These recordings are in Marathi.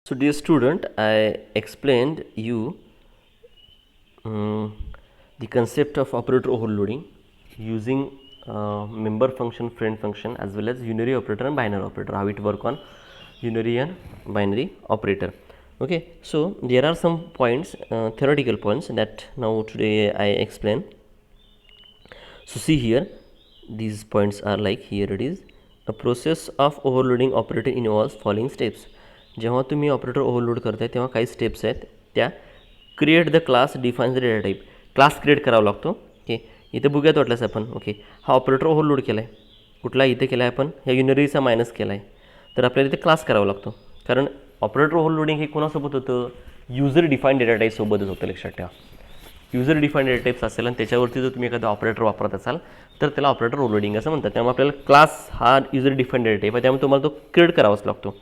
So dear student, I explained you the concept of operator overloading using member function, friend function, as well as unary operator and binary operator, how it work on unary and binary operator. Okay, so there are some points, theoretical points, that now today I explain. So see here, these points are like, here it is, a process of overloading operator involves following steps. जेव्हा तुम्ही ऑपरेटर ओव्हरलोड करताय तेव्हा काही स्टेप्स आहेत त्या. Create the class, define the data type. Class create करावा लागतो. ओके, इथं बघूयात वाटल्यास आपण. ओके, हा ऑपरेटर ओव्हरलोड केला आहे, कुठला इथे केला आहे आपण, ह्या युनरीचा मायनस केला आहे, तर आपल्याला इथे क्लास करावा लागतो. कारण ऑपरेटर ओव्हरलोडिंग हे कोणासोबत होतं, युजर डिफाईन डेटा टाईपसोबतच होतं, लक्षात ठेवा. युजर डिफाईन डेटा टाईप्स असेल आणि त्याच्यावरती जर तुम्ही एखादा ऑपरेटर वापरत असाल तर त्याला ऑपरेटर ओव्हरलोडिंग असं म्हणतात. त्यामुळे आपल्याला क्लास हा युजर डिफाईन डेटा टाईप आहे, त्यामुळे तुम्हाला तो क्रिएट करावाच लागतो,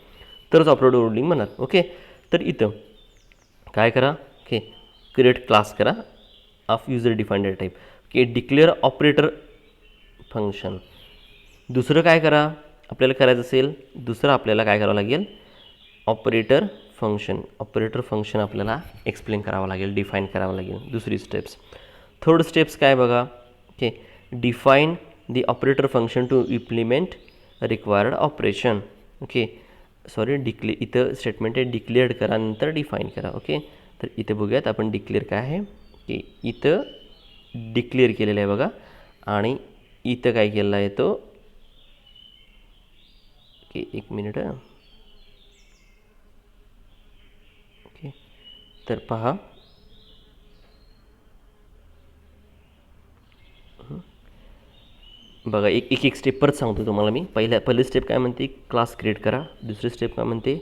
तरच ऑपरेटर ओव्हरलोडिंग म्हणतात. ओके, तर इथं काय करा, ओके, क्रिएट क्लास करा of user define data type. Okay, declare operator function. दुसरं काय करा, आपल्याला करायचं असेल, दुसरं आपल्याला काय करावं लागेल, ऑपरेटर फंक्शन. ऑपरेटर फंक्शन आपल्याला एक्सप्लेन करावं लागेल, डिफाईन करावं लागेल. दुसरी स्टेप्स. थर्ड स्टेप्स काय बघा, okay, define the operator function to implement required operation. Okay, sorry, इथं स्टेटमेंट आहे डिक्लेअर्ड करा, नंतर डिफाईन करा. ओके, तर इथं बघूयात आपण डिक्लेअर काय आहे, की इथं डिक्लेअर केलेलं आहे बघा, आणि इथं काय केलेलं आहे तो, ओके, एक मिनिट. ओके, तर पहा, बघा, एक स्टेप परत सांगतो तुम्हाला मी. पहिली स्टेप काय म्हणते, क्लास क्रिएट करा. दुसरी स्टेप काय म्हणते,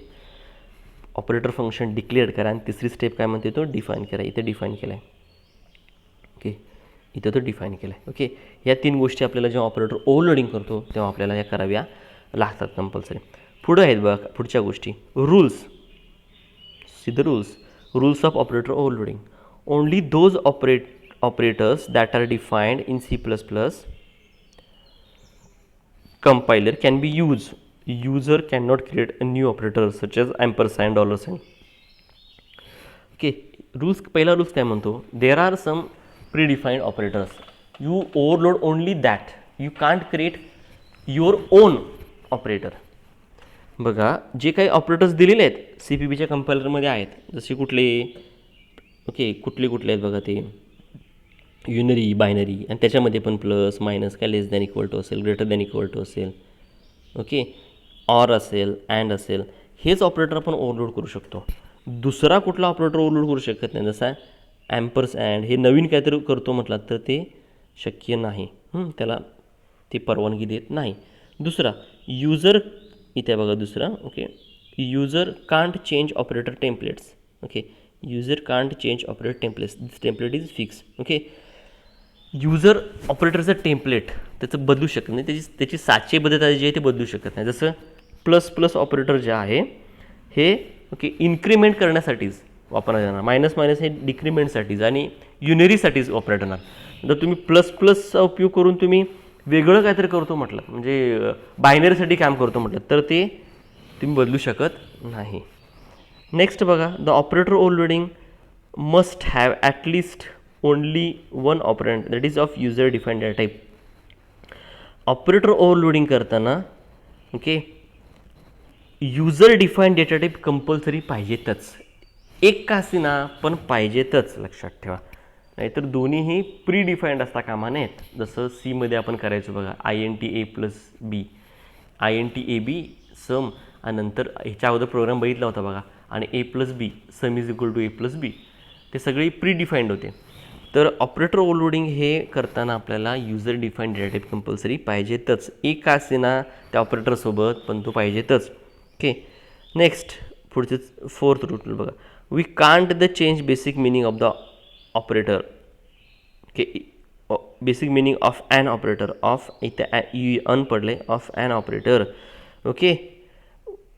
ऑपरेटर फंक्शन डिक्लेअर करा. आणि तिसरी स्टेप काय म्हणते, तो डिफाईन करा. इथे डिफाईन केला आहे. ओके, इथं तो डिफाईन केला आहे. ओके, या तीन गोष्टी आपल्याला जेव्हा ऑपरेटर ओव्हरलोडिंग करतो तेव्हा आपल्याला या कराव्या लागतात कंपल्सरी. पुढं आहेत बघा पुढच्या गोष्टी, rules. See the rules of operator overloading. Only those operators that are defined in C++ compiler can be used. User cannot create a new operator such as ampersand, $sign. Okay, rules. पहिला रूल्स काय म्हणतो, there are some predefined operators. You overload only that, you can't create your own operator. बघा, जे काही ऑपरेटर्स दिलेले आहेत CPPच्या कंपायलरमध्ये आहेत, जसे कुठले, ओके, कुठले आहेत बघा, ते युनरी, बायनरी, आणि त्याच्यामध्ये पण प्लस, मायनस, काय लेस दॅन इक्वल टू असेल, ग्रेटर दॅन इक्वल टू असेल, ओके, ऑर असेल, अँड असेल, हेच ऑपरेटर आपण ओव्हरलोड करू शकतो. दुसरा कुठला ऑपरेटर ओव्हरलोड करू शकत नाही. जसा ॲम्पर्स अँड, हे नवीन काहीतरी करतो म्हटलं तर ते शक्य नाही, त्याला ती परवानगी देत नाही. दुसरा युजर, इथे बघा दुसरा, okay, user can't change operator templates. Okay, user can't change operator templates, this template is fix. Okay, user ऑपरेटरचं टेम्पलेट त्याचं बदलू शकत नाही, त्याची साचेबद्धता जी आहे ते बदलू शकत नाही. जसं प्लस ऑपरेटर जे आहे हे, ओके, इन्क्रीमेंट करण्यासाठीच वापरण्यात येणार, मायनस हे डिक्रीमेंटसाठीच आणि युनरीसाठीच वापरण्यात येणार. जर तुम्ही प्लसचा उपयोग करून तुम्ही वेगळं काहीतरी करतो म्हटलं, म्हणजे बायनरीसाठी काम करतो म्हटलं, तर ते तुम्ही बदलू शकत नाही. नेक्स्ट बघा, the operator overloading must have at least only one operand, that is of user defined data type. Operator overloading करताना, okay, user define data type compulsory पाहिजेतच, एक का असेना पण पाहिजेतच, लक्षात ठेवा. नाहीतर दोन्हीही प्री डिफाईंड असता कामा नयेत. जसं सीमध्ये आपण करायचो बघा, INT A+B, INT सम, आणि नंतर ह्याच्या अगोदर प्रोग्राम बघितला होता बघा, आणि A+B some is equal to A+B, ते सगळे प्री डिफाईंड होते. तर ऑपरेटर ओव्हरलोडिंग हे करताना आपल्याला user defined data type compulsory पाहिजेतच, एक का असेना त्या ऑपरेटरसोबत, पण तो पाहिजेतच. ओके, नेक्स्ट पुढचे फोर्थ रूल बघा, we can't the change basic meaning of the operator. Okay, basic meaning of an operator, of इथे अन पडले, of an operator. Okay,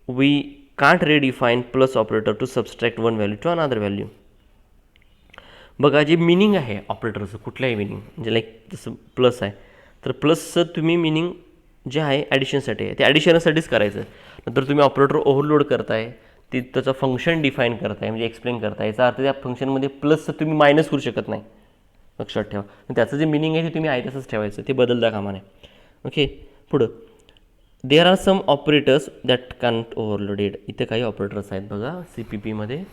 we can't redefine plus operator to subtract one value to another value. बघा, जे मिनिंग आहे ऑपरेटरचं, कुठल्याही मिनिंग, म्हणजे लाईक जसं प्लस आहे तर प्लसचं तुम्ही मिनिंग जे आहे ॲडिशनसाठी आहे ते ॲडिशनसाठीच करायचं. नंतर तुम्ही ऑपरेटर ओव्हरलोड करताय ती त्याचं फंक्शन डिफाईन करताय म्हणजे एक्सप्लेन करताय, याचा अर्थ त्या फंक्शनमध्ये प्लस तुम्ही मायनस करू शकत नाही, लक्षात ठेवा. त्याचं जे मिनिंग आहे ते तुम्ही आहे तसंच ठेवायचं, ते बदलता कामा नये. ओके, पुढं there are some operators that cannot overloaded. इथे काही ऑपरेटर्स आहेत बघा सी पी पीमध्ये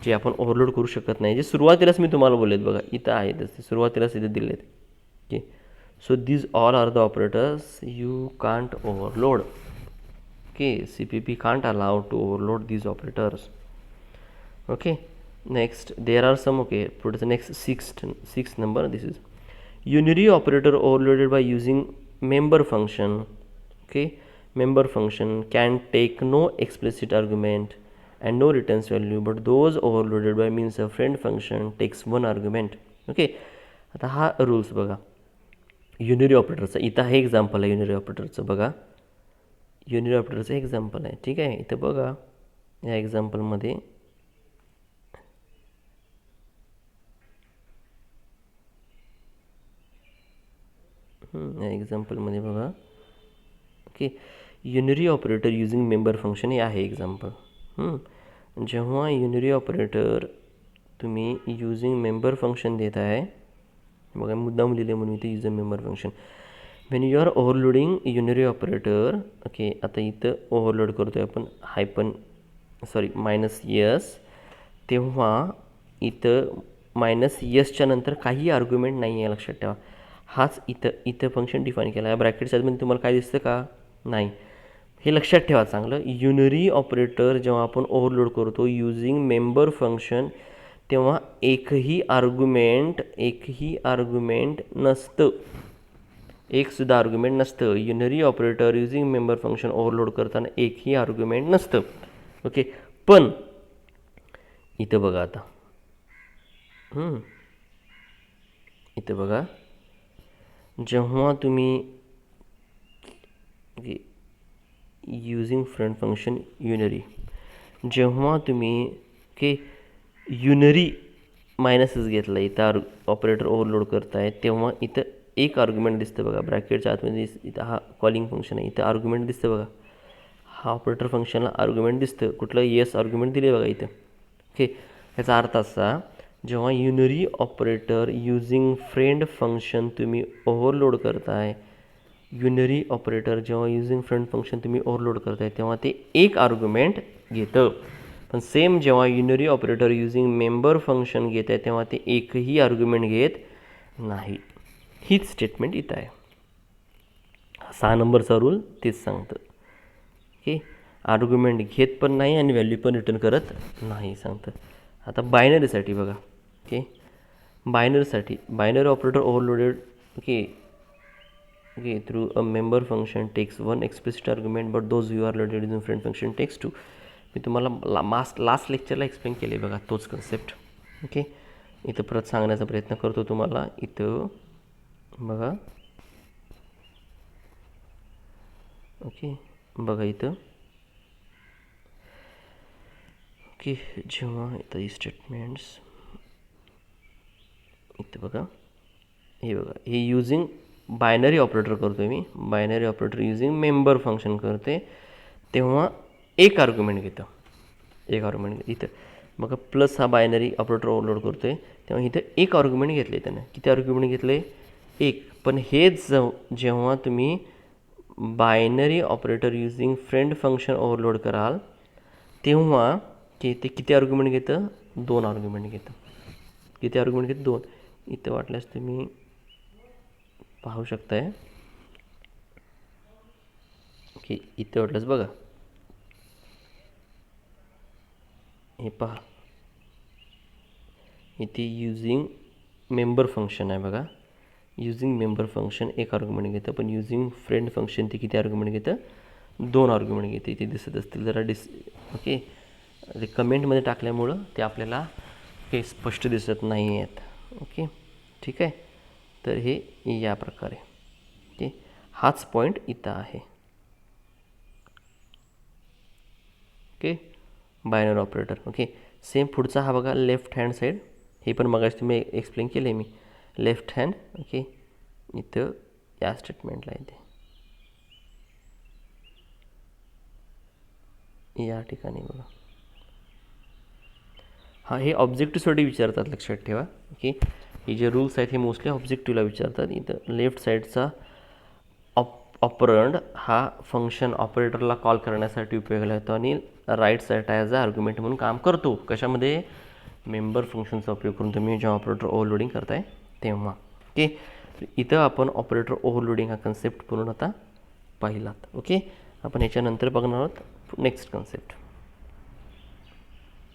जे आपण ओव्हरलोड करू शकत नाही, जे सुरुवातीलाच मी तुम्हाला बोललेत बघा, इथं आहेत ते सुरुवातीलाच इथे दिलेत. Okay, so these all are the operators you can't overload. Okay, CPP can't allow to overload these operators. Okay, next there are some, okay, put the next sixth number. This is unary operator overloaded by using member function. Okay, member function can take no explicit argument and no returns value, but those overloaded by means of friend function takes one argument. Okay, आता हा रूल्स बघा युनरी ऑपरेटरचं. इथं हे एक्झाम्पल आहे युनरी ऑपरेटरचं बघा, युनरी ऑपरेटरचं एक्झाम्पल आहे. ठीक आहे, इथं बघा या एक्झाम्पलमध्ये बघा. Okay, unary operator using member function हे आहे एक्झाम्पल. जेव्हा युनरी ऑपरेटर तुम्ही युझिंग मेंबर फंक्शन देत आहे बघा, मुद्दाम लिहिले म्हणून इथे user member function. When you are overloading unary operator. Okay, आता इथं ओव्हरलोड करतो आहे आपण मायनस यस, तेव्हा इथं मायनस यसच्या नंतर काही आर्ग्युमेंट नाही आहे, लक्षात ठेवा. हाच इथं फंक्शन डिफाईन केला आहे. ब्रॅकेटच्या आतमध्ये तुम्हाला काय दिसतं का? नाही. हे लक्षात ठेवा चांगलं. युनरी ऑपरेटर जेव्हा आपण ओव्हरलोड करतो युझिंग मेंबर फंक्शन, तेव्हा एकही आर्ग्युमेंट नसतं, एकसुद्धा आर्ग्युमेंट नसतं. Unary operator using member function overload करताना एकही आर्ग्युमेंट नसतं. ओके, पण इथं बघा आता, इथं बघा जेव्हा तुम्ही युझिंग फ्रेंड फंक्शन युनरी, जेव्हा तुम्ही युनरी मायनसच घेतला, इथं ऑपरेटर ओव्हरलोड करताय, तेव्हा इथं एक आर्ग्युमेंट दिसतं बघा ब्रॅकेटच्या आतमध्ये. इथं हा कॉलिंग फंक्शन आहे, इथं आर्ग्युमेंट दिसतं बघा. हा ऑपरेटर फंक्शनला आर्ग्युमेंट दिसतं, कुठलं येस आर्ग्युमेंट दिले बघा इथं. ओके, ह्याचा अर्थ असा, जेव्हा unary operator using friend function तुम्ही ओव्हरलोड करताय, युनरी ऑपरेटर जेव्हा युझिंग फ्रेंड फंक्शन तुम्ही ओव्हरलोड करताय तेव्हा ते एक आर्ग्युमेंट घेतं. पण सेम जेव्हा unary operator using member function घेत आहे तेव्हा ते एकही आर्ग्युमेंट घेत नाही. हीच स्टेटमेंट इथं आहे. 6 नंबरचा रूल तेच सांगतं. ओके, आर्ग्युमेंट घेत पण नाही आणि व्हॅल्यू पण रिटर्न करत नाही सांगतं. आता बायनरीसाठी बघा. Okay, binary operator overloaded through a member function takes one explicit argument, but those you are loaded in friend function takes 2. मी तुम्हाला लास्ट लेक्चरला एक्सप्लेन केले बघा तोच कन्सेप्ट. ओके, इथं परत सांगण्याचा प्रयत्न करतो तुम्हाला. इथं बघा, ओके बघा इथं, ओके, जेव्हा इथं ही स्टेटमेंट्स इथं बघा, हे बघा, हे युझिंग बायनरी ऑपरेटर करतो आहे मी, binary operator using member function करते, तेव्हा एक आर्ग्युमेंट घेतं, इथं बघा प्लस हा बायनरी ऑपरेटर ओव्हरलोड करतो आहे तेव्हा इथं एक आर्ग्युमेंट घेतले त्यानं. किती आर्ग्युमेंट घेतले? एक. पण हेच जेव्हा तुम्ही binary operator using friend function overload कराल तेव्हा ते किती आर्ग्युमेंट घेतं? 2 आर्ग्युमेंट घेतं. किती आर्ग्युमेंट घेतं? 2. इथं वाटल्यास तुम्ही पाहू शकताय की इथं वाटलंच बघा, हे पहा, इथे युझिंग मेंबर फंक्शन आहे बघा. युझिंग मेंबर फंक्शन एक आर्ग्युमेंट घेतं, पण युझिंग फ्रेंड फंक्शन ते किती आर्ग्युमेंट घेतं? 2 आर्ग्युमेंट घेते. इथे दिसत असतील जरा ओके, ते कमेंटमध्ये टाकल्यामुळं ते आपल्याला काही स्पष्ट दिसत नाही आहेत. ओके, ठीक आहे. तर हे या प्रकारे, ओके, हाच पॉईंट इथं आहे. Okay, binary operator. Okay, same पुढचा हा बघा लेफ्ट हँड साईड, हे पण मगाशी तुम्ही एक्सप्लेन केलं आहे मी. लेफ्ट हँड, ओके, इथं या स्टेटमेंटला येते, या ठिकाणी बघा. हा हे ऑब्जेक्टिव्हसाठी विचारतात, लक्षात ठेवा. ओके, हे जे रूल्स आहेत हे मोस्टली ऑब्जेक्टिव्हला विचारतात. इथं लेफ्ट साईडचा ऑपरंड हा फंक्शन ऑपरेटरला कॉल करण्यासाठी उपयोगाला येतो आणि right side as a argument म्हणून काम करतो. कशामध्ये? मेंबर फंक्शनचा उपयोग करून तुम्ही जेव्हा ऑपरेटर ओव्हरलोडिंग करताय तेव्हा. ओके, इथं आपण ऑपरेटर ओव्हरलोडिंग हा कन्सेप्ट पूर्ण आता पाहिलात. ओके, आपण याच्यानंतर बघणार आहोत नेक्स्ट कन्सेप्ट.